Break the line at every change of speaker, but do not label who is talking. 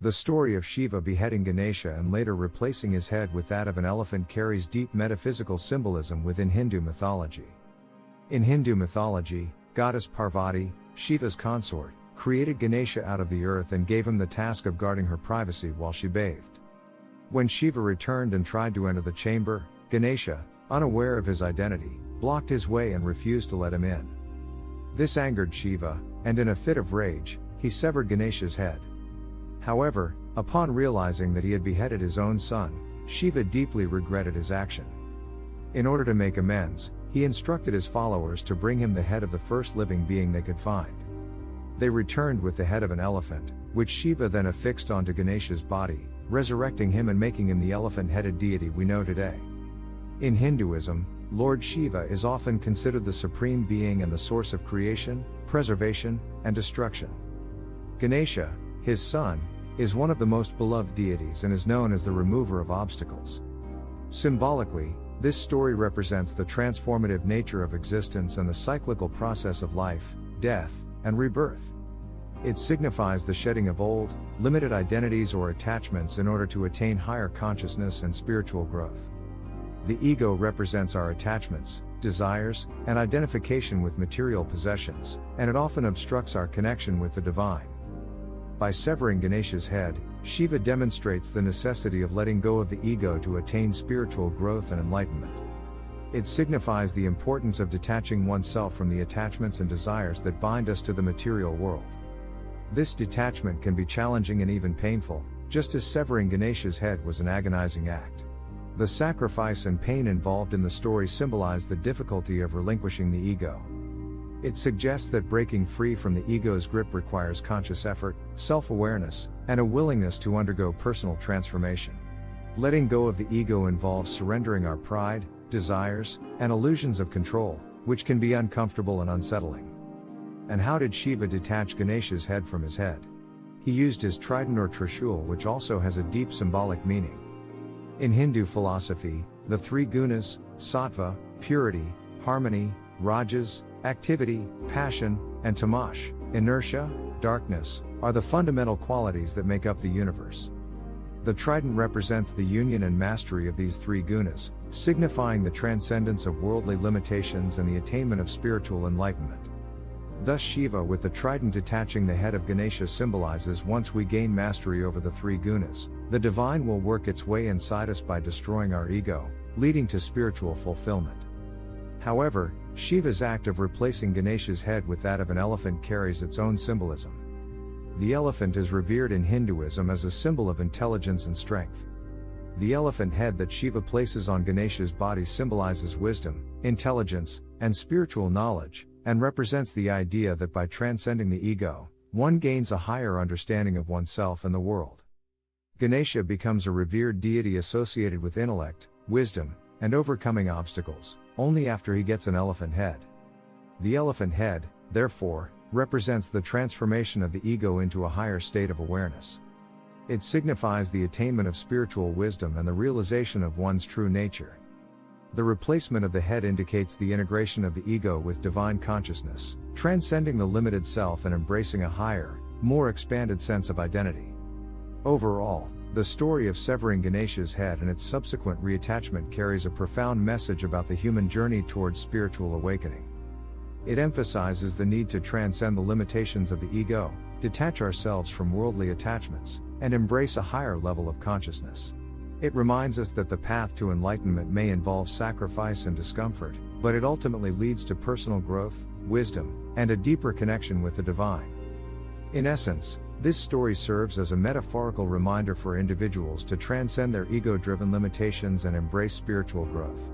The story of Shiva beheading Ganesha and later replacing his head with that of an elephant carries deep metaphysical symbolism within Hindu mythology. In Hindu mythology, goddess Parvati, Shiva's consort, created Ganesha out of the earth and gave him the task of guarding her privacy while she bathed. When Shiva returned and tried to enter the chamber, Ganesha, unaware of his identity, blocked his way and refused to let him in. This angered Shiva, and in a fit of rage, he severed Ganesha's head. However, upon realizing that he had beheaded his own son, Shiva deeply regretted his action. In order to make amends, he instructed his followers to bring him the head of the first living being they could find. They returned with the head of an elephant, which Shiva then affixed onto Ganesha's body, resurrecting him and making him the elephant-headed deity we know today. In Hinduism, Lord Shiva is often considered the supreme being and the source of creation, preservation, and destruction. Ganesha, his son, is one of the most beloved deities and is known as the remover of obstacles. Symbolically, this story represents the transformative nature of existence and the cyclical process of life, death, and rebirth. It signifies the shedding of old, limited identities or attachments in order to attain higher consciousness and spiritual growth. The ego represents our attachments, desires, and identification with material possessions, and it often obstructs our connection with the divine. By severing Ganesha's head, Shiva demonstrates the necessity of letting go of the ego to attain spiritual growth and enlightenment. It signifies the importance of detaching oneself from the attachments and desires that bind us to the material world. This detachment can be challenging and even painful, just as severing Ganesha's head was an agonizing act. The sacrifice and pain involved in the story symbolize the difficulty of relinquishing the ego. It suggests that breaking free from the ego's grip requires conscious effort, self-awareness, and a willingness to undergo personal transformation. Letting go of the ego involves surrendering our pride, desires, and illusions of control, which can be uncomfortable and unsettling. And how did Shiva detach Ganesha's head from his head? He used his trident or trishul, which also has a deep symbolic meaning. In Hindu philosophy, the three gunas, sattva, purity, harmony, rajas, activity, passion, and tamash, inertia, darkness, are the fundamental qualities that make up the universe. The trident represents the union and mastery of these three gunas, signifying the transcendence of worldly limitations and the attainment of spiritual enlightenment. Thus Shiva with the trident detaching the head of Ganesha symbolizes once we gain mastery over the three gunas, the divine will work its way inside us by destroying our ego, leading to spiritual fulfillment. However, Shiva's act of replacing Ganesha's head with that of an elephant carries its own symbolism. The elephant is revered in Hinduism as a symbol of intelligence and strength. The elephant head that Shiva places on Ganesha's body symbolizes wisdom, intelligence, and spiritual knowledge, and represents the idea that by transcending the ego, one gains a higher understanding of oneself and the world. Ganesha becomes a revered deity associated with intellect, wisdom, and overcoming obstacles, only after he gets an elephant head. The elephant head, therefore, represents the transformation of the ego into a higher state of awareness. It signifies the attainment of spiritual wisdom and the realization of one's true nature. The replacement of the head indicates the integration of the ego with divine consciousness, transcending the limited self and embracing a higher, more expanded sense of identity. Overall, the story of severing Ganesha's head and its subsequent reattachment carries a profound message about the human journey towards spiritual awakening. It emphasizes the need to transcend the limitations of the ego, detach ourselves from worldly attachments, and embrace a higher level of consciousness. It reminds us that the path to enlightenment may involve sacrifice and discomfort, but it ultimately leads to personal growth, wisdom, and a deeper connection with the divine. In essence, this story serves as a metaphorical reminder for individuals to transcend their ego-driven limitations and embrace spiritual growth.